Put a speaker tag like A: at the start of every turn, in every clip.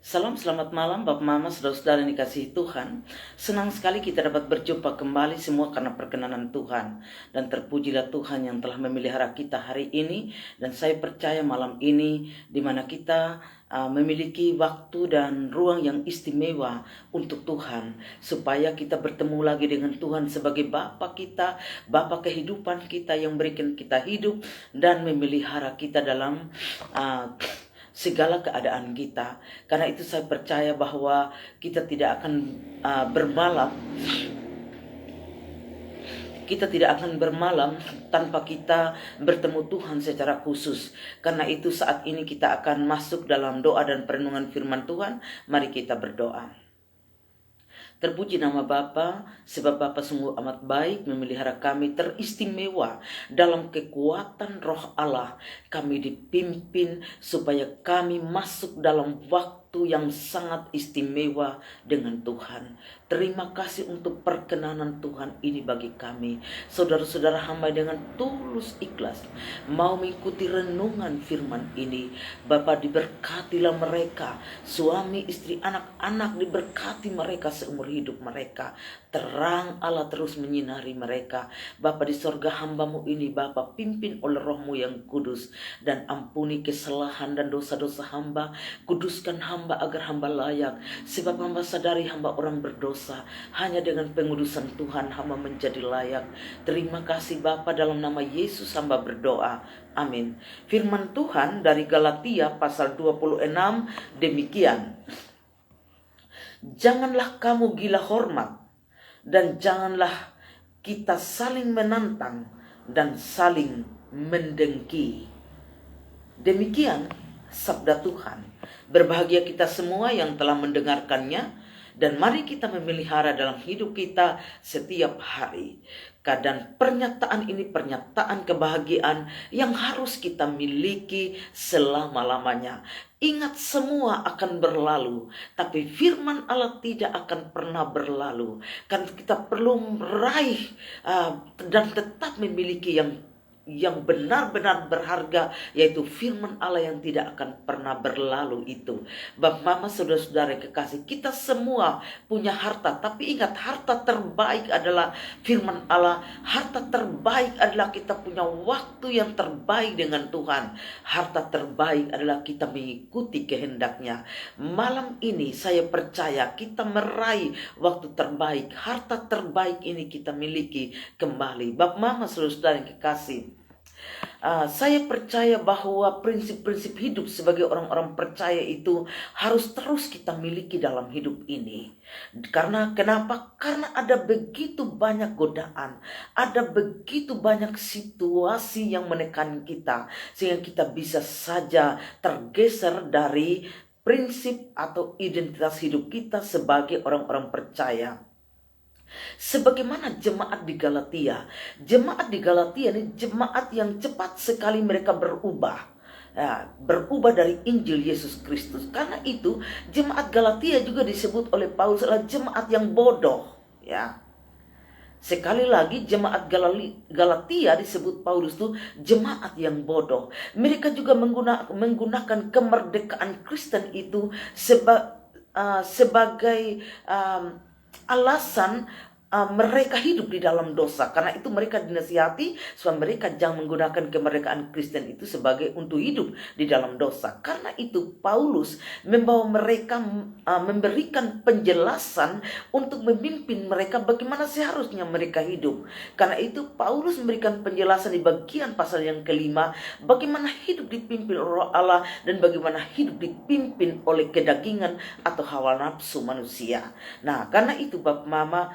A: Salam selamat malam Bapak Mama, saudara-saudara yang dikasihi Tuhan. Senang sekali kita dapat berjumpa kembali semua karena perkenanan Tuhan. Dan terpujilah Tuhan yang telah memelihara kita hari ini. Dan saya percaya malam ini di mana kita memiliki waktu dan ruang yang istimewa untuk Tuhan. Supaya kita bertemu lagi dengan Tuhan sebagai Bapa kita, Bapa kehidupan kita yang berikan kita hidup dan memelihara kita dalam segala keadaan kita. Karena itu saya percaya bahwa kita tidak akan bermalam. Kita tidak akan bermalam tanpa kita bertemu Tuhan secara khusus. Karena itu saat ini kita akan masuk dalam doa dan perenungan firman Tuhan. Mari kita berdoa. Terpuji nama Bapa, sebab Bapa sungguh amat baik memelihara kami teristimewa dalam kekuatan roh Allah. Kami dipimpin supaya kami masuk dalam waktu yang sangat istimewa dengan Tuhan. Terima kasih untuk perkenanan Tuhan ini bagi kami. Saudara-saudara hamba dengan tulus ikhlas mau mengikuti renungan firman ini. Bapa diberkatilah mereka, suami, istri, anak-anak diberkati mereka seumur hidup mereka. Terang Allah terus menyinari mereka. Bapa di sorga hambamu ini, Bapa pimpin oleh rohmu yang kudus. Dan ampuni kesalahan dan dosa-dosa hamba. Kuduskan hamba agar hamba layak. Sebab hamba sadari hamba orang berdosa. Hanya dengan pengudusan Tuhan hamba menjadi layak. Terima kasih Bapa, dalam nama Yesus hamba berdoa. Amin. Firman Tuhan dari Galatia pasal 26 demikian. Janganlah kamu gila hormat, dan janganlah kita saling menantang dan saling mendengki. Demikian sabda Tuhan. Berbahagia kita semua yang telah mendengarkannya, dan mari kita memelihara dalam hidup kita setiap hari. Dan pernyataan ini pernyataan kebahagiaan yang harus kita miliki selama-lamanya. Ingat, semua akan berlalu, tapi firman Allah tidak akan pernah berlalu. Kan kita perlu meraih dan tetap memiliki yang benar-benar berharga, yaitu firman Allah yang tidak akan pernah berlalu itu. Bapak Mama, saudara-saudara kekasih, kita semua punya harta, tapi ingat, harta terbaik adalah firman Allah. Harta terbaik adalah kita punya waktu yang terbaik dengan Tuhan. Harta terbaik adalah kita mengikuti kehendaknya. Malam ini saya percaya kita meraih waktu terbaik. Harta terbaik ini kita miliki kembali. Bapak Mama, saudara-saudara yang kekasih, saya percaya bahwa prinsip-prinsip hidup sebagai orang-orang percaya itu harus terus kita miliki dalam hidup ini. Karena kenapa? Karena ada begitu banyak godaan, ada begitu banyak situasi yang menekan kita, sehingga kita bisa saja tergeser dari prinsip atau identitas hidup kita sebagai orang-orang percaya. Sebagaimana jemaat di Galatia. Jemaat di Galatia ini jemaat yang cepat sekali mereka berubah. Berubah dari Injil Yesus Kristus. Karena itu jemaat Galatia juga disebut oleh Paulus adalah jemaat yang bodoh. Ya. Sekali lagi jemaat Galatia disebut Paulus itu jemaat yang bodoh. Mereka juga menggunakan kemerdekaan Kristen itu sebagai alasan mereka hidup di dalam dosa. Karena itu mereka dinasihati supaya mereka jangan menggunakan kemerdekaan Kristen itu sebagai untuk hidup di dalam dosa. Karena itu Paulus membawa mereka memberikan penjelasan untuk memimpin mereka bagaimana seharusnya mereka hidup. Karena itu Paulus memberikan penjelasan di bagian pasal yang kelima, bagaimana hidup dipimpin oleh Roh Allah dan bagaimana hidup dipimpin oleh kedagingan atau hawa nafsu manusia. Nah, karena itu Bapak Mama,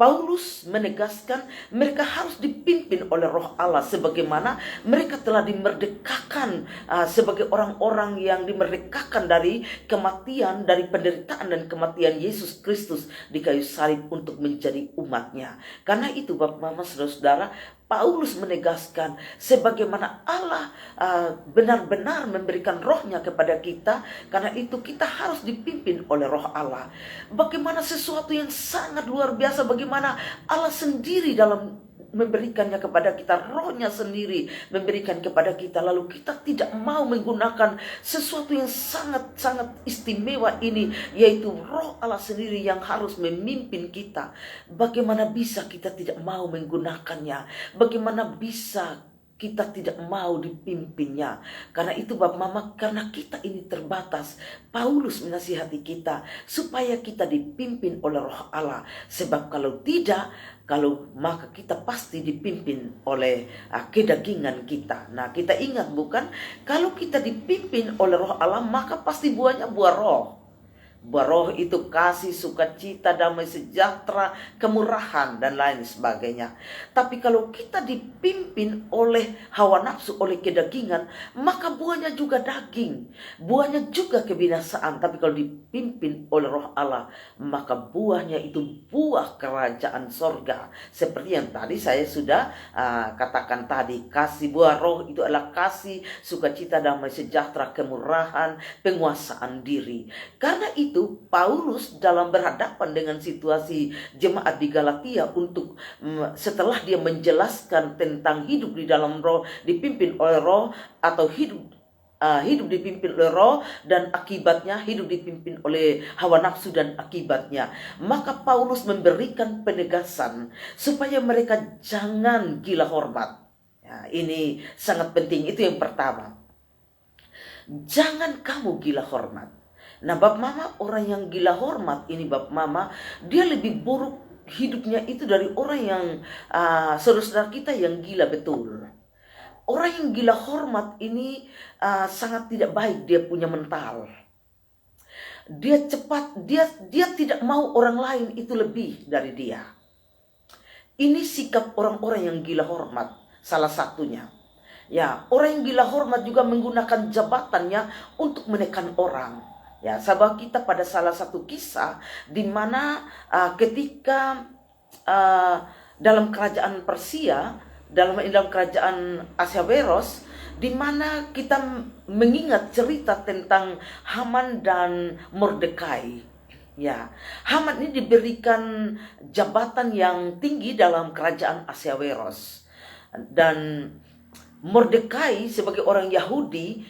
A: Paulus menegaskan mereka harus dipimpin oleh Roh Allah sebagaimana mereka telah dimerdekakan sebagai orang-orang yang dimerdekakan dari kematian, dari penderitaan dan kematian Yesus Kristus di kayu salib untuk menjadi umatnya. Karena itu Bapak Mama, saudara-saudara, Paulus menegaskan sebagaimana Allah benar-benar memberikan rohnya kepada kita. Karena itu kita harus dipimpin oleh Roh Allah. Bagaimana sesuatu yang sangat luar biasa, bagaimana Allah sendiri dalam memberikannya kepada kita, rohnya sendiri memberikan kepada kita, lalu kita tidak mau menggunakan sesuatu yang sangat-sangat istimewa ini, yaitu roh Allah sendiri yang harus memimpin kita. Bagaimana bisa kita tidak mau menggunakannya? Bagaimana bisa kita tidak mau dipimpinnya? Karena itu Bapak Mama, karena kita ini terbatas, Paulus menasihati kita supaya kita dipimpin oleh roh Allah. Sebab kalau tidak, maka kita pasti dipimpin oleh kedagingan kita. Nah, kita ingat bukan, kalau kita dipimpin oleh roh Allah, maka pasti buahnya buah roh. Buah roh itu kasih, sukacita, damai sejahtera, kemurahan, dan lain sebagainya. Tapi kalau kita dipimpin oleh hawa nafsu, oleh kedagingan, maka buahnya juga daging, buahnya juga kebinasaan. Tapi kalau dipimpin oleh roh Allah, maka buahnya itu buah kerajaan sorga. Seperti yang tadi saya sudah katakan tadi, kasih, buah roh itu adalah kasih, sukacita, damai sejahtera, kemurahan, penguasaan diri. Karena itu Paulus dalam berhadapan dengan situasi jemaat di Galatia, untuk setelah dia menjelaskan tentang hidup di dalam roh, dipimpin oleh roh, atau hidup dipimpin oleh roh dan akibatnya hidup dipimpin oleh hawa nafsu dan akibatnya, maka Paulus memberikan penegasan supaya mereka jangan gila hormat. Ya, ini sangat penting, itu yang pertama. Jangan kamu gila hormat. Nah, Bapak Mama, orang yang gila hormat ini, Bapak Mama, dia lebih buruk hidupnya itu dari orang yang saudara-saudara kita yang gila betul. Orang yang gila hormat ini sangat tidak baik, dia punya mental. Dia cepat, dia tidak mau orang lain itu lebih dari dia. Ini sikap orang-orang yang gila hormat, salah satunya. Ya, orang yang gila hormat juga menggunakan jabatannya untuk menekan orang. Ya, sahabat kita pada salah satu kisah di mana ketika dalam kerajaan Persia, dalam kerajaan Ahasveros, di mana kita mengingat cerita tentang Haman dan Mordekai. Ya, Haman ini diberikan jabatan yang tinggi dalam kerajaan Ahasveros, dan Mordekai sebagai orang Yahudi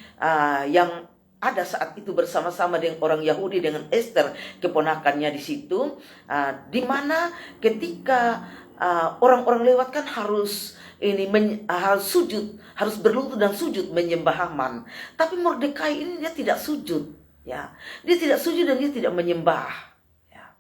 A: yang ada saat itu bersama-sama dengan orang Yahudi, dengan Esther keponakannya di situ, di mana ketika orang-orang lewat kan harus sujud, harus berlutut dan sujud menyembah Haman. Tapi Mordekai ini dia tidak sujud, ya, dia tidak sujud dan dia tidak menyembah. Ya.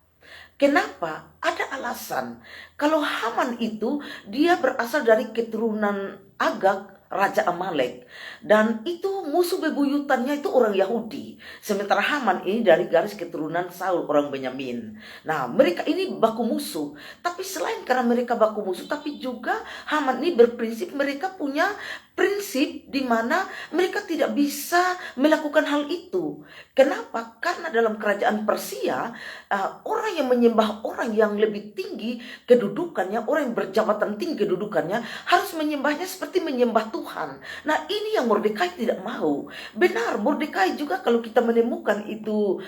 A: Kenapa? Ada alasan. Kalau Haman itu dia berasal dari keturunan Agag, Raja Amalek, dan itu musuh bebuyutannya itu orang Yahudi. Sementara Haman ini dari garis keturunan Saul, orang Benyamin. Nah, mereka ini baku musuh. Tapi selain karena mereka baku musuh, tapi juga Haman ini berprinsip, mereka punya prinsip di mana mereka tidak bisa melakukan hal itu. Kenapa? Karena dalam kerajaan Persia, orang yang menyembah orang yang lebih tinggi kedudukannya, orang yang berjabatan tinggi kedudukannya, harus menyembahnya seperti menyembah Tuhan. Nah, ini yang Mordekai tidak mau. Benar, Mordekai juga kalau kita menemukan itu,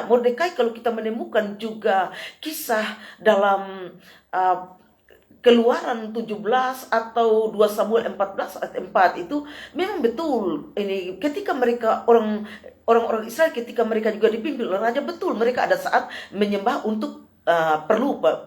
A: Mordekai kalau kita menemukan juga kisah dalam Keluaran 17 atau 2 Samuel 14 ayat 4 itu memang betul. Ini ketika mereka orang-orang Israel, ketika mereka juga dipimpin oleh raja, betul mereka ada saat menyembah untuk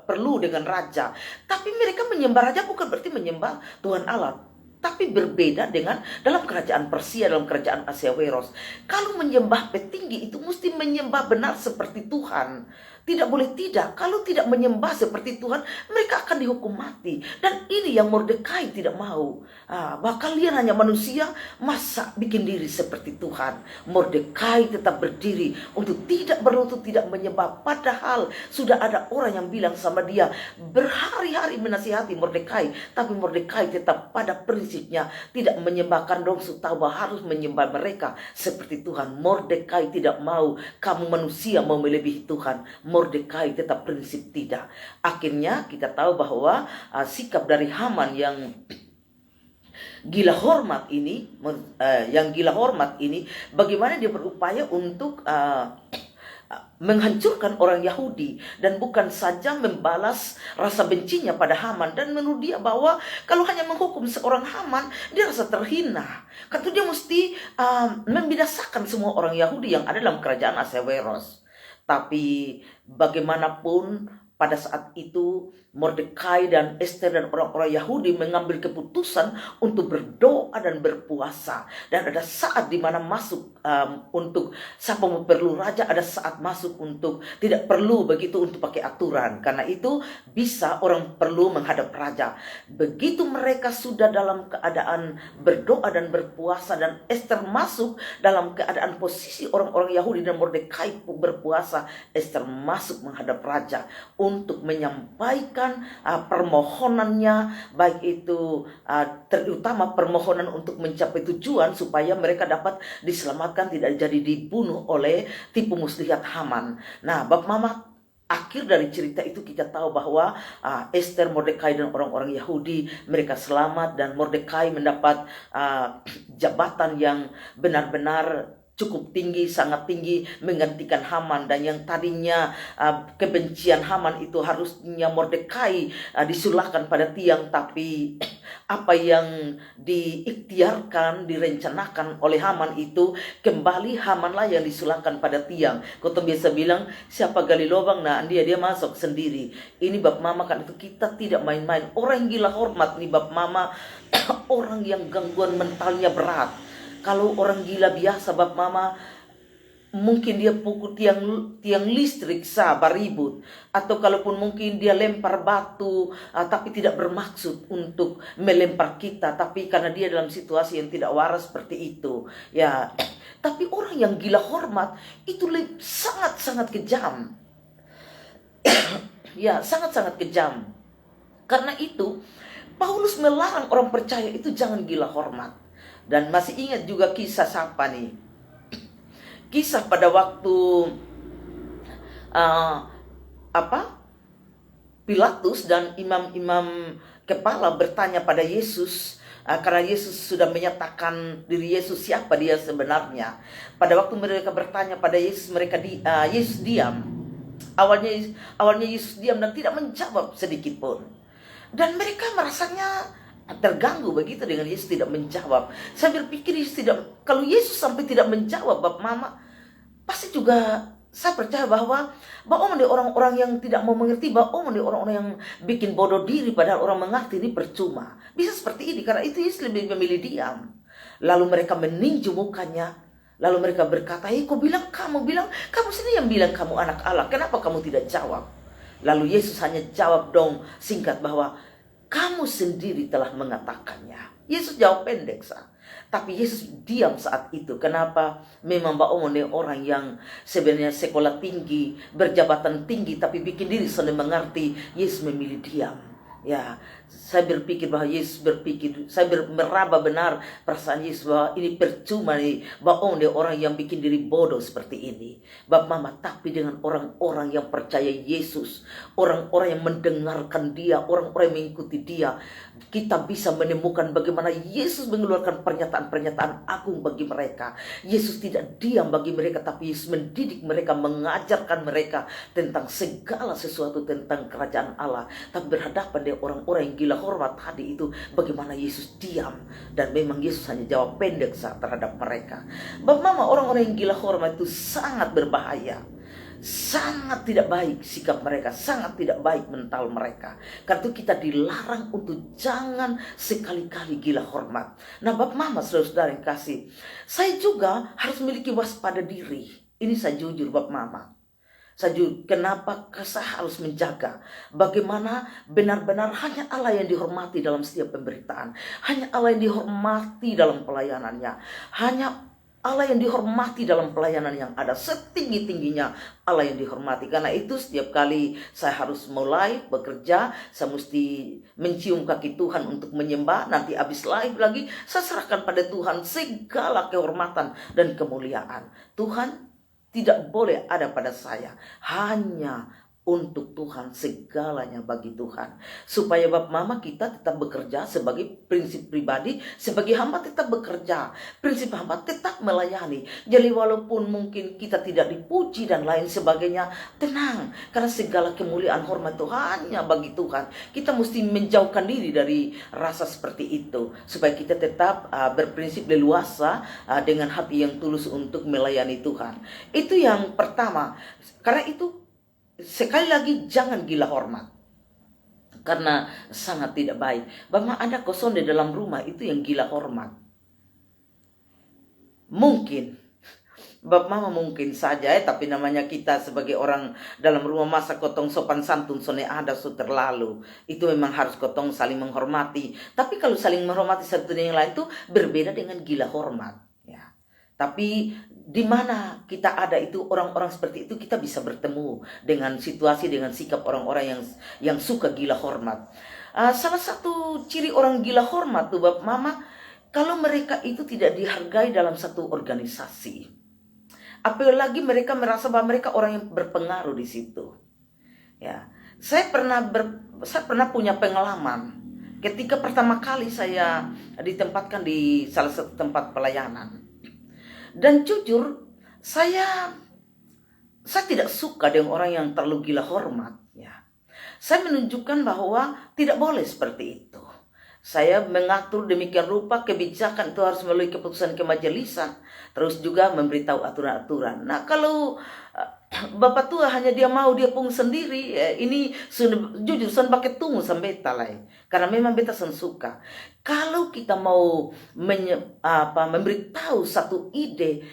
A: perlu dengan raja. Tapi mereka menyembah raja bukan berarti menyembah Tuhan Allah. Tapi berbeda dengan dalam kerajaan Persia, dalam kerajaan Ahasveros. Kalau menyembah petinggi itu mesti menyembah benar seperti Tuhan. Tidak boleh tidak. Kalau tidak menyembah seperti Tuhan, mereka akan dihukum mati. Dan ini yang Mordekai tidak mau. Bahwa kalian hanya manusia, masa bikin diri seperti Tuhan. Mordekai tetap berdiri untuk tidak berlutut, tidak menyembah. Padahal sudah ada orang yang bilang sama dia, berhari-hari menasihati Mordekai. Tapi Mordekai tetap pada prinsipnya, tidak menyembahkan dong, tahu bahwa harus menyembah mereka seperti Tuhan. Mordekai tidak mau, kamu manusia mau melebihi Tuhan. Mordekai tetap prinsip tidak. Akhirnya kita tahu bahwa sikap dari Haman yang gila hormat ini, bagaimana dia berupaya untuk menghancurkan orang Yahudi, dan bukan saja membalas rasa bencinya pada Haman. Dan menurut dia bahwa kalau hanya menghukum seorang Haman, dia rasa terhina. Karena dia mesti membinasakan semua orang Yahudi yang ada dalam kerajaan Ahasveros. Tapi bagaimanapun pada saat itu Mordekai dan Ester dan orang-orang Yahudi mengambil keputusan untuk berdoa dan berpuasa. Dan ada saat di mana masuk untuk siapa mau perlu raja, ada saat masuk untuk tidak perlu begitu untuk pakai aturan. Karena itu bisa orang perlu menghadap raja. Begitu mereka sudah dalam keadaan berdoa dan berpuasa, dan Ester masuk dalam keadaan posisi orang-orang Yahudi dan Mordekai berpuasa, Ester masuk menghadap raja untuk menyampaikan permohonannya, baik itu terutama permohonan untuk mencapai tujuan supaya mereka dapat diselamatkan, tidak jadi dibunuh oleh tipu muslihat Haman. Nah, Bab Mama, akhir dari cerita itu kita tahu bahwa Ester, Mordekai dan orang-orang Yahudi mereka selamat, dan Mordekai mendapat jabatan yang benar-benar cukup tinggi, sangat tinggi, menggantikan Haman. Dan yang tadinya kebencian Haman itu harusnya Mordekai disulahkan pada tiang, tapi apa yang diikhtiarkan, direncanakan oleh Haman itu kembali Hamanlah yang disulahkan pada tiang. Kau biasa bilang siapa gali lubang, nah dia masuk sendiri. Ini Bab Mama, kan itu kita tidak main-main. Orang yang gila hormat nih Bab Mama, orang yang gangguan mentalnya berat. Kalau orang gila biasa Bab Mama, mungkin dia pukul tiang listrik sabar ribut, atau kalaupun mungkin dia lempar batu tapi tidak bermaksud untuk melempar kita, tapi karena dia dalam situasi yang tidak waras seperti itu ya. Tapi orang yang gila hormat itu sangat-sangat kejam. Ya, sangat-sangat kejam. Karena itu Paulus melarang orang percaya itu jangan gila hormat. Dan masih ingat juga kisah siapa nih? Kisah pada waktu Pilatus dan imam-imam kepala bertanya pada Yesus, karena Yesus sudah menyatakan diri Yesus siapa dia sebenarnya. Pada waktu mereka bertanya pada Yesus, Yesus diam. Awalnya Yesus diam dan tidak menjawab sedikit pun. Dan mereka merasanya terganggu begitu dengan Yesus tidak menjawab. Saya berpikir kalau Yesus sampai tidak menjawab Bab Mama, pasti juga saya percaya bahwa ada orang-orang yang tidak mau mengerti, bahwa ada orang-orang yang bikin bodoh diri padahal orang mengerti, ini percuma. Bisa seperti ini, karena itu Yesus lebih memilih diam. Lalu mereka meninju mukanya, lalu mereka berkata, kamu sendiri yang bilang kamu anak Allah, kenapa kamu tidak jawab? Lalu Yesus hanya jawab dong singkat bahwa kamu sendiri telah mengatakannya. Yesus jawab pendek sah. Tapi Yesus diam saat itu. Kenapa? Memang orang yang sebenarnya sekolah tinggi, berjabatan tinggi, tapi bikin diri sendiri mengerti. Yesus memilih diam. Ya, saya berpikir bahwa Yesus saya meraba benar perasaan Yesus bahwa ini percuma nih, bahwa ada orang yang bikin diri bodoh seperti ini. Bab Mama, tapi dengan orang-orang yang percaya Yesus, orang-orang yang mendengarkan dia, orang-orang yang mengikuti dia, kita bisa menemukan bagaimana Yesus mengeluarkan pernyataan-pernyataan agung bagi mereka. Yesus tidak diam bagi mereka, tapi Yesus mendidik mereka, mengajarkan mereka tentang segala sesuatu tentang kerajaan Allah. Tapi berhadapan dengan orang-orang yang gila hormat tadi itu, bagaimana Yesus diam, dan memang Yesus hanya jawab pendek saat terhadap mereka. Bab Mama, orang-orang yang gila hormat itu sangat berbahaya. Sangat tidak baik sikap mereka, sangat tidak baik mental mereka. Karena itu kita dilarang untuk jangan sekali-kali gila hormat. Nah Bab Mama, saudara-saudara yang kasih, saya juga harus memiliki waspada diri. Ini saya jujur Bab Mama. Kenapa saya harus menjaga bagaimana benar-benar hanya Allah yang dihormati dalam setiap pemberitaan, hanya Allah yang dihormati dalam pelayanannya, hanya Allah yang dihormati dalam pelayanan yang ada, setinggi-tingginya Allah yang dihormati. Karena itu setiap kali saya harus mulai bekerja, saya mesti mencium kaki Tuhan untuk menyembah. Nanti habis live lagi, saya serahkan pada Tuhan segala kehormatan dan kemuliaan. Tuhan tidak boleh ada pada saya, hanya untuk Tuhan, segalanya bagi Tuhan. Supaya Bapak Mama kita tetap bekerja sebagai prinsip pribadi, sebagai hamba tetap bekerja. Prinsip hamba tetap melayani. Jadi walaupun mungkin kita tidak dipuji dan lain sebagainya, tenang. Karena segala kemuliaan hormat itu hanya bagi Tuhan. Kita mesti menjauhkan diri dari rasa seperti itu. Supaya kita tetap berprinsip leluasa dengan hati yang tulus untuk melayani Tuhan. Itu yang pertama. Karena itu sekali lagi jangan gila hormat, karena sangat tidak baik. Bahwa ada kosong di dalam rumah itu yang gila hormat. Mungkin Bapak Mama mungkin saja tapi namanya kita sebagai orang dalam rumah masa kotong sopan santun sone ada so terlalu. Itu memang harus kotong saling menghormati. Tapi kalau saling menghormati satu dengan yang lain itu berbeda dengan gila hormat. Ya. Tapi di mana kita ada itu orang-orang seperti itu, kita bisa bertemu dengan situasi, dengan sikap orang-orang yang suka gila hormat. Salah satu ciri orang gila hormat tuh Bapak Mama, kalau mereka itu tidak dihargai dalam satu organisasi. Apalagi mereka merasa bahwa mereka orang yang berpengaruh di situ. Ya, saya pernah punya pengalaman ketika pertama kali saya ditempatkan di salah satu tempat pelayanan. Dan jujur, saya tidak suka dengan orang yang terlalu gila hormat. Ya. Saya menunjukkan bahwa tidak boleh seperti itu. Saya mengatur demikian rupa kebijakan itu harus melalui keputusan kemajelisan. Terus juga memberitahu aturan-aturan. Nah kalau Bapak tua hanya dia mau dia pun sendiri, ini jujur saya pakai tunggu sampai talai. Karena memang beta suka. Kalau kita mau memberitahu satu ide,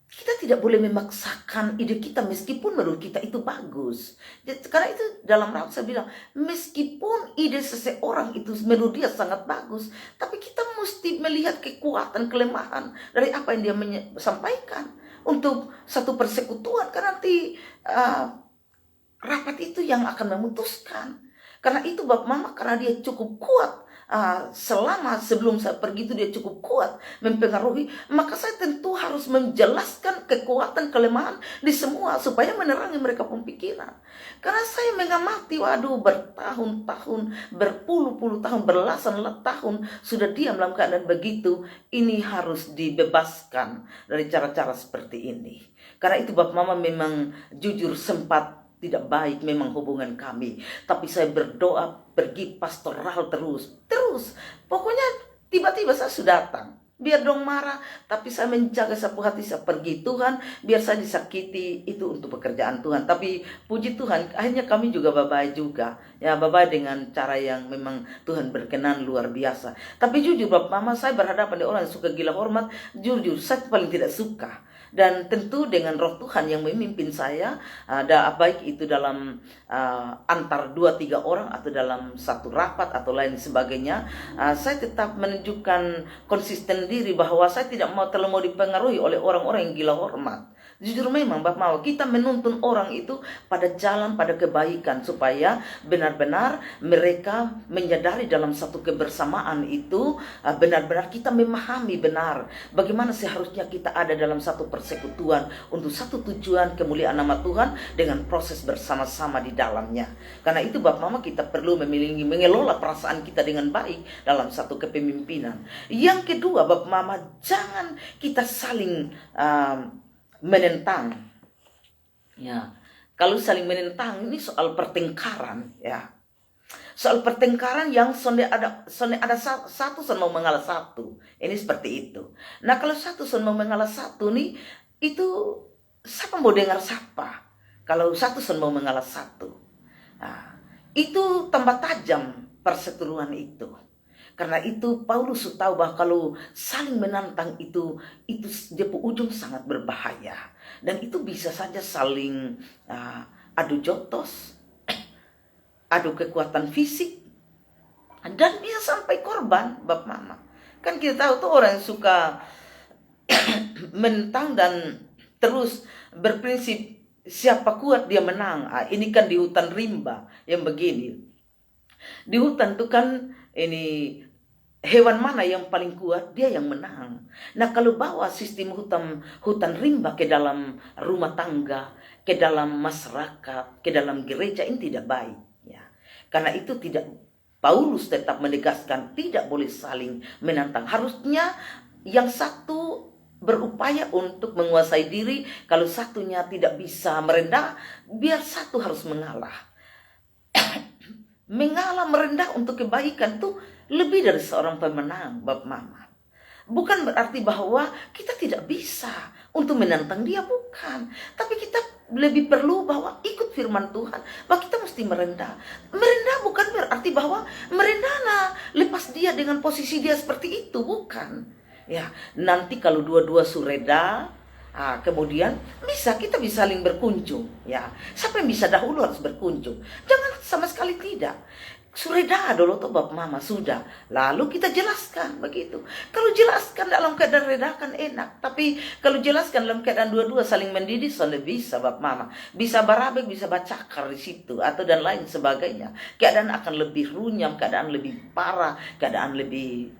A: kita tidak boleh memaksakan ide kita meskipun menurut kita itu bagus. Karena itu dalam rangka saya bilang, meskipun ide seseorang itu menurut dia sangat bagus, tapi kita mesti melihat kekuatan, kelemahan dari apa yang dia sampaikan untuk satu persekutuan. Karena nanti rapat itu yang akan memutuskan. Karena itu Bapak Mama, karena dia cukup kuat, selama sebelum saya pergi itu dia cukup kuat mempengaruhi, maka saya tentu harus menjelaskan kekuatan kelemahan di semua supaya menerangi mereka pemikiran. Karena saya mengamati, waduh, bertahun-tahun, berpuluh-puluh tahun, belasan tahun sudah diam dalam keadaan begitu. Ini harus dibebaskan dari cara-cara seperti ini. Karena itu Bapak Mama memang jujur sempat tidak baik memang hubungan kami. Tapi saya berdoa pergi pastoral terus. Pokoknya tiba-tiba saya sudah datang. Biar dong marah, tapi saya menjaga sapu hati, saya pergi Tuhan, biar saya disakiti, itu untuk pekerjaan Tuhan. Tapi puji Tuhan, akhirnya kami juga bye-bye juga. Ya bye-bye dengan cara yang memang Tuhan berkenan luar biasa. Tapi jujur Bapak Mama, saya berhadapan dengan orang yang suka gila hormat, jujur saya paling tidak suka. Dan tentu dengan roh Tuhan yang memimpin saya, baik itu dalam antar 2-3 orang atau dalam satu rapat atau lain sebagainya, saya tetap menunjukkan konsisten diri bahwa saya tidak mau terlalu dipengaruhi oleh orang-orang yang gila hormat. Jujur memang Bapak Mama, kita menuntun orang itu pada jalan, pada kebaikan, supaya benar-benar mereka menyadari dalam satu kebersamaan itu, benar-benar kita memahami benar bagaimana seharusnya kita ada dalam satu persekutuan untuk satu tujuan kemuliaan nama Tuhan dengan proses bersama-sama di dalamnya. Karena itu Bapak Mama, kita perlu mengelola perasaan kita dengan baik dalam satu kepemimpinan. Yang kedua Bapak Mama, jangan kita saling menentang. Ya, kalau saling menentang ini soal pertengkaran, ya. Soal pertengkaran yang ada satu mau mengalah satu. Ini seperti itu. Nah, kalau satu mau mengalah satu nih, itu siapa mau dengar siapa? Kalau satu mau mengalah satu. Nah, itu tambah tajam perseteruan itu. Karena itu Paulus tahu bahwa kalau saling menantang itu dia ujung sangat berbahaya. Dan itu bisa saja saling adu jotos, adu kekuatan fisik, dan bisa sampai korban Bapak Mama. Kan kita tahu tuh orang yang suka menentang dan terus berprinsip siapa kuat dia menang. Ini kan di hutan rimba yang begini. Di hutan tuh kan ini hewan mana yang paling kuat, dia yang menang. Nah, kalau bawa sistem hutan rimba ke dalam rumah tangga, ke dalam masyarakat, ke dalam gereja, ini tidak baik. Ya. Karena itu tidak, Paulus tetap menegaskan tidak boleh saling menantang. Harusnya yang satu berupaya untuk menguasai diri, kalau satunya tidak bisa merendah, biar satu harus mengalah. Mengalah merendah untuk kebaikan tuh lebih dari seorang pemenang, Bapak Mama. Bukan berarti bahwa kita tidak bisa untuk menantang dia, bukan. Tapi kita lebih perlu bahwa ikut firman Tuhan, bahwa kita mesti merendah. Merendah bukan berarti bahwa merendahlah, lepas dia dengan posisi dia seperti itu, bukan. Ya, nanti kalau dua-dua sureda, kemudian kita bisa saling berkunjung. Ya, siapa yang bisa dahulu harus berkunjung. Jangan sama sekali tidak. Sureda dulu tuh Bapak Mama sudah. Lalu kita jelaskan begitu. Kalau jelaskan dalam keadaan reda kan enak. Tapi kalau jelaskan dalam keadaan dua-dua saling mendidik, soalnya bisa Bapak Mama. Bisa barabek, bisa bacakar di situ atau dan lain sebagainya. Keadaan akan lebih runyam, keadaan lebih parah, keadaan lebih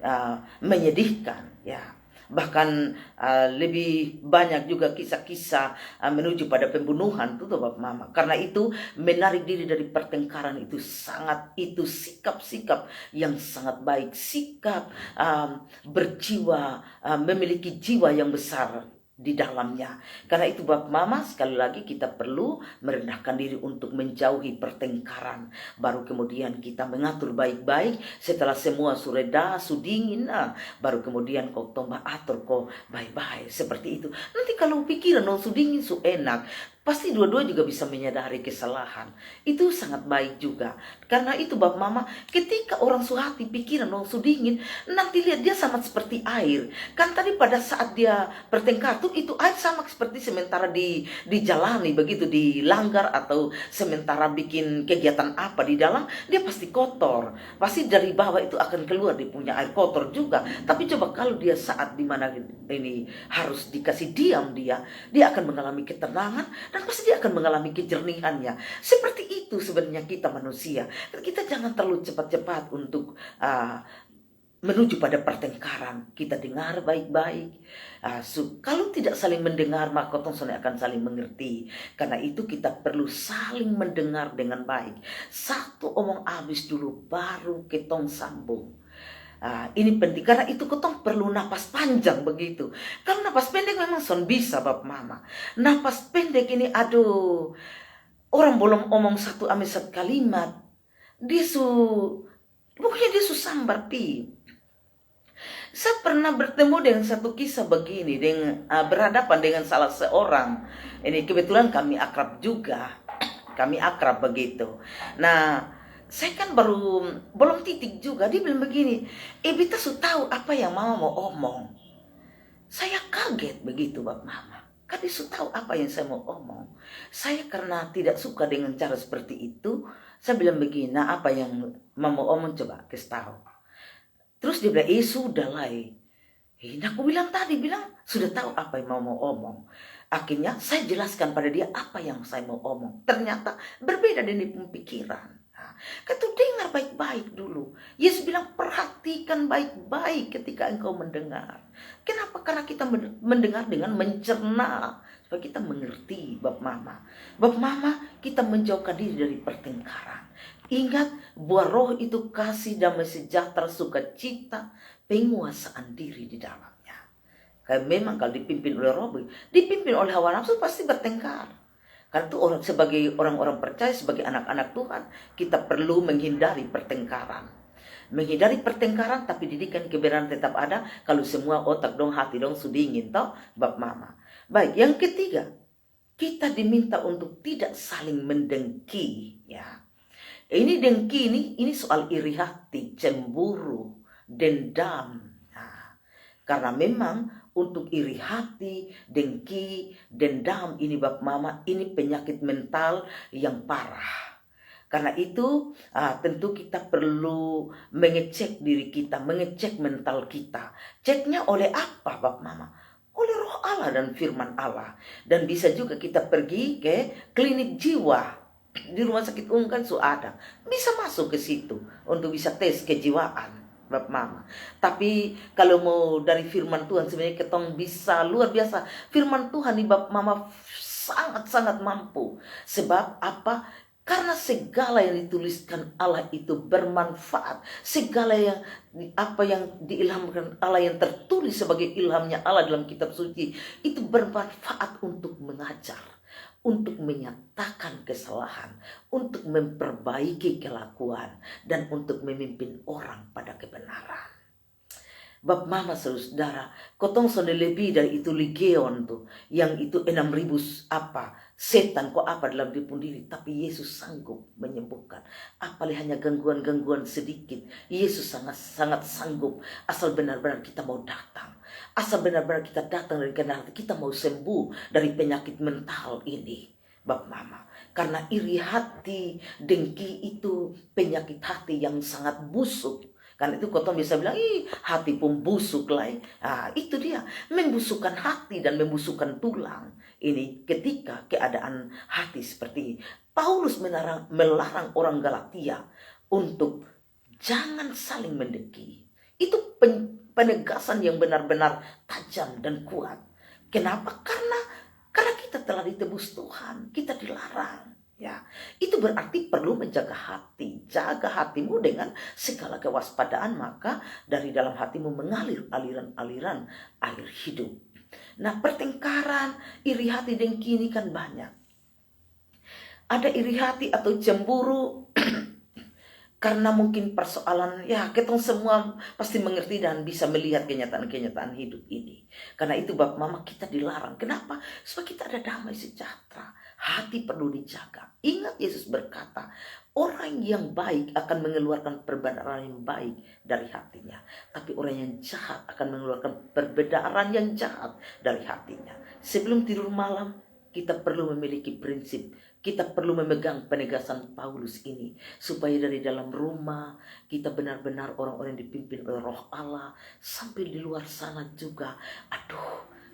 A: menyedihkan. Ya. Bahkan lebih banyak juga kisah-kisah menuju pada pembunuhan tuh Bapak Mama. Karena itu menarik diri dari pertengkaran itu sikap-sikap yang sangat baik, sikap berjiwa, memiliki jiwa yang besar di dalamnya. Karena itu Bapak Mama, sekali lagi kita perlu merendahkan diri untuk menjauhi pertengkaran. Baru kemudian kita mengatur baik-baik. Setelah semua sureda, sudingin, baru kemudian kau tombak atur kau baik-baik. Seperti itu. Nanti kalau pikiran sudingin su enak, pasti dua-dua juga bisa menyadari kesalahan. Itu sangat baik juga. Karena itu Bapak Mama, ketika orang suhati pikiran sudingin, nanti lihat dia sama seperti air. Kan tadi pada saat dia bertengkar tuh, itu air sama seperti sementara dijalani begitu, dilanggar atau sementara bikin kegiatan apa di dalam, dia pasti kotor. Pasti dari bawah itu akan keluar dia punya air kotor juga. Tapi coba kalau dia saat dimana ini harus dikasih diam, dia akan mengalami ketenangan dan pasti dia akan mengalami kejernihannya. Seperti itu sebenarnya kita manusia. Kita jangan terlalu cepat-cepat untuk menuju pada pertengkaran. Kita dengar baik-baik. Kalau tidak saling mendengar, maka kita akan saling mengerti. Karena itu kita perlu saling mendengar dengan baik. Satu omong habis dulu, baru kita sambung. Ini penting, karena itu ketong perlu napas panjang begitu. Kalau napas pendek memang son bisa Bapak Mama. Napas pendek ini, aduh, orang belum omong satu kalimat, pokoknya dia sambar pi. Saya pernah bertemu dengan satu kisah begini, dengan berhadapan dengan salah seorang. Ini kebetulan kami akrab juga, kami akrab begitu. Nah, saya kan belum titik juga. Dia bilang begini, beta sudah tahu apa yang mama mau omong. Saya kaget begitu Bapak Mama. Kan dia sudah tahu apa yang saya mau omong. Saya karena tidak suka dengan cara seperti itu, saya bilang begini, nah apa yang mama mau omong coba kasih tahu. Terus dia bilang, sudah lah. Nah aku bilang tadi, sudah tahu apa yang mau omong. Akhirnya saya jelaskan pada dia apa yang saya mau omong. Ternyata berbeda dengan pemikiran. Kata dengar baik-baik dulu. Yesus bilang perhatikan baik-baik ketika engkau mendengar. Kenapa? Karena kita mendengar dengan mencerna. Supaya kita mengerti Bapak Mama. Bapak Mama, kita menjauhkan diri dari pertengkaran. Ingat, buah roh itu kasih, damai sejahtera, sukacita, penguasaan diri di dalamnya. Karena memang kalau dipimpin oleh roh, dipimpin oleh hawa nafsu pasti bertengkar. Karena itu sebagai orang-orang percaya, sebagai anak-anak Tuhan, kita perlu menghindari pertengkaran. Menghindari pertengkaran, tapi didikan kebenaran tetap ada. Kalau semua otak dong, hati dong, sudingin toh, Bapak Mama. Baik, yang ketiga, kita diminta untuk tidak saling mendengki. Ya, ini dengki ini soal iri hati, cemburu, dendam. Nah, karena memang untuk iri hati, dengki, dendam ini Bapak Mama, ini penyakit mental yang parah. Karena itu tentu kita perlu mengecek diri kita, mengecek mental kita. Ceknya oleh apa Bapak Mama? Oleh roh Allah dan firman Allah. Dan bisa juga kita pergi ke klinik jiwa. Di rumah sakit umum kan ada. Bisa masuk ke situ untuk bisa tes kejiwaan. Bapak Mama. Tapi kalau mau dari firman Tuhan sebenarnya ketong bisa luar biasa. Firman Tuhan nih Bapak Mama sangat-sangat mampu. Sebab apa? Karena segala yang dituliskan Allah itu bermanfaat. Segala yang apa yang diilhamkan Allah, yang tertulis sebagai ilhamnya Allah dalam kitab suci, itu bermanfaat untuk mengajar, untuk menyatakan kesalahan, untuk memperbaiki kelakuan, dan untuk memimpin orang pada kebenaran. Bab Mama saudara, kotong sudah lebih dari itu legion tuh, yang itu 6.000 apa setan kok apa dalam diri, tapi Yesus sanggup menyembuhkan. Apalagi hanya gangguan-gangguan sedikit, Yesus sangat sanggup, asal benar-benar kita mau datang. Asal benar-benar kita datang dari kebenaran, kita mau sembuh dari penyakit mental ini, Bab Mama. Karena iri hati, dengki itu penyakit hati yang sangat busuk. Kan itu kotong bisa bilang, hati pun busuk lah. Itu dia, membusukkan hati dan membusukkan tulang. Ini ketika keadaan hati seperti ini. Paulus melarang orang Galatia untuk jangan saling mendengki. Itu penegasan yang benar-benar tajam dan kuat. Kenapa? Karena kita telah ditebus Tuhan, kita dilarang. Ya, itu berarti perlu menjaga hati. Jaga hatimu dengan segala kewaspadaan, maka dari dalam hatimu mengalir aliran-aliran air hidup. Nah, pertengkaran, iri hati, dengki ini kan banyak. Ada iri hati atau cemburu karena mungkin persoalan, ya ketong semua pasti mengerti dan bisa melihat kenyataan-kenyataan hidup ini. Karena itu Bapak Mama kita dilarang. Kenapa? Supaya kita ada damai sejahtera. Hati perlu dijaga. Ingat Yesus berkata, orang yang baik akan mengeluarkan perbedaan yang baik dari hatinya. Tapi orang yang jahat akan mengeluarkan perbedaan yang jahat dari hatinya. Sebelum tidur malam, kita perlu memiliki prinsip. Kita perlu memegang penegasan Paulus ini. Supaya dari dalam rumah, kita benar-benar orang-orang yang dipimpin oleh Roh Allah. Sampai di luar sana juga.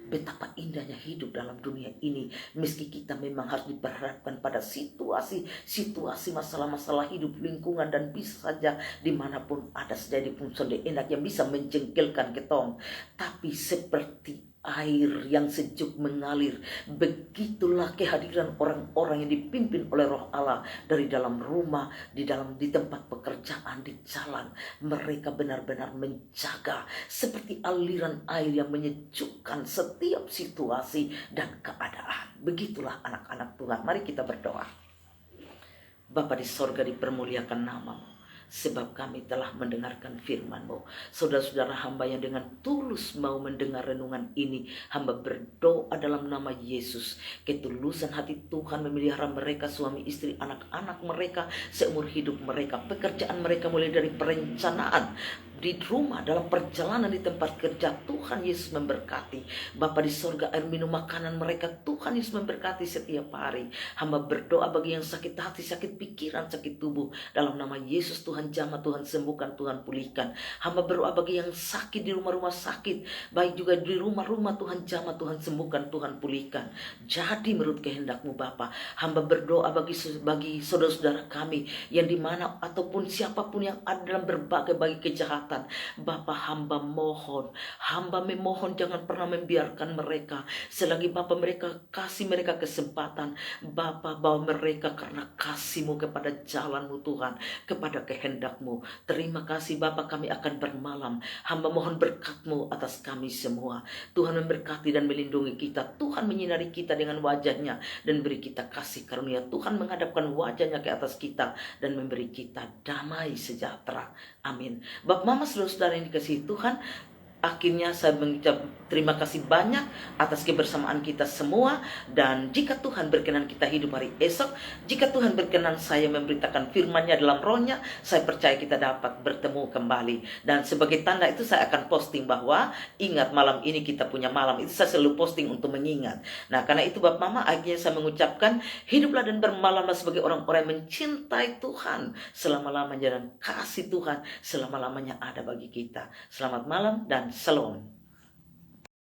A: Betapa indahnya hidup dalam dunia ini. Meski kita memang harus diperhadapkan pada situasi masalah-masalah hidup, lingkungan, dan bisa saja dimanapun ada sejadi pun sonde enak yang bisa menjengkelkan ketong. Tapi seperti air yang sejuk mengalir, begitulah kehadiran orang-orang yang dipimpin oleh Roh Allah dari dalam rumah, di tempat pekerjaan, di jalan. Mereka benar-benar menjaga seperti aliran air yang menyejukkan setiap situasi dan keadaan. Begitulah anak-anak Tuhan. Mari kita berdoa. Bapa di sorga, dipermuliakan namamu. Sebab kami telah mendengarkan firman-Mu. Saudara-saudara hamba yang dengan tulus mau mendengar renungan ini, hamba berdoa dalam nama Yesus, ketulusan hati Tuhan memelihara mereka, suami istri, anak-anak mereka, seumur hidup mereka, pekerjaan mereka mulai dari perencanaan, di rumah, dalam perjalanan, di tempat kerja. Tuhan Yesus memberkati. Bapa di sorga, air minum makanan mereka, Tuhan Yesus memberkati setiap hari. Hamba berdoa bagi yang sakit hati, sakit pikiran, sakit tubuh, dalam nama Yesus Tuhan jamah, Tuhan sembuhkan, Tuhan pulihkan. Hamba berdoa bagi yang sakit di rumah-rumah sakit, baik juga di rumah-rumah, Tuhan jamah, Tuhan sembuhkan, Tuhan pulihkan. Jadi menurut kehendak-Mu Bapa, hamba berdoa bagi saudara-saudara kami yang dimana ataupun siapapun yang ada dalam berbagai kejahatan. Bapa, hamba memohon jangan pernah membiarkan mereka. Selagi Bapa mereka kasih mereka kesempatan, Bapa bawa mereka karena kasih-Mu kepada jalan-Mu Tuhan, kepada kehendak-Mu. Terima kasih Bapa, kami akan bermalam. Hamba mohon berkat-Mu atas kami semua. Tuhan memberkati dan melindungi kita. Tuhan menyinari kita dengan wajah-Nya dan beri kita kasih karunia. Tuhan menghadapkan wajah-Nya ke atas kita dan memberi kita damai sejahtera. Amin. Bapak Mama, saudara-saudara yang dikasihi Tuhan, akhirnya saya mengucap terima kasih banyak atas kebersamaan kita semua. Dan jika Tuhan berkenan kita hidup hari esok, jika Tuhan berkenan saya memberitakan firman-Nya dalam rohnya, saya percaya kita dapat bertemu kembali. Dan sebagai tanda itu saya akan posting bahwa ingat malam ini kita punya malam. Itu saya selalu posting untuk mengingat. Nah, karena itu Bapak Mama, akhirnya saya mengucapkan hiduplah dan bermalamlah sebagai orang-orang yang mencintai Tuhan selama-lamanya, dan kasih Tuhan selama-lamanya ada bagi kita. Selamat malam dan Shalom.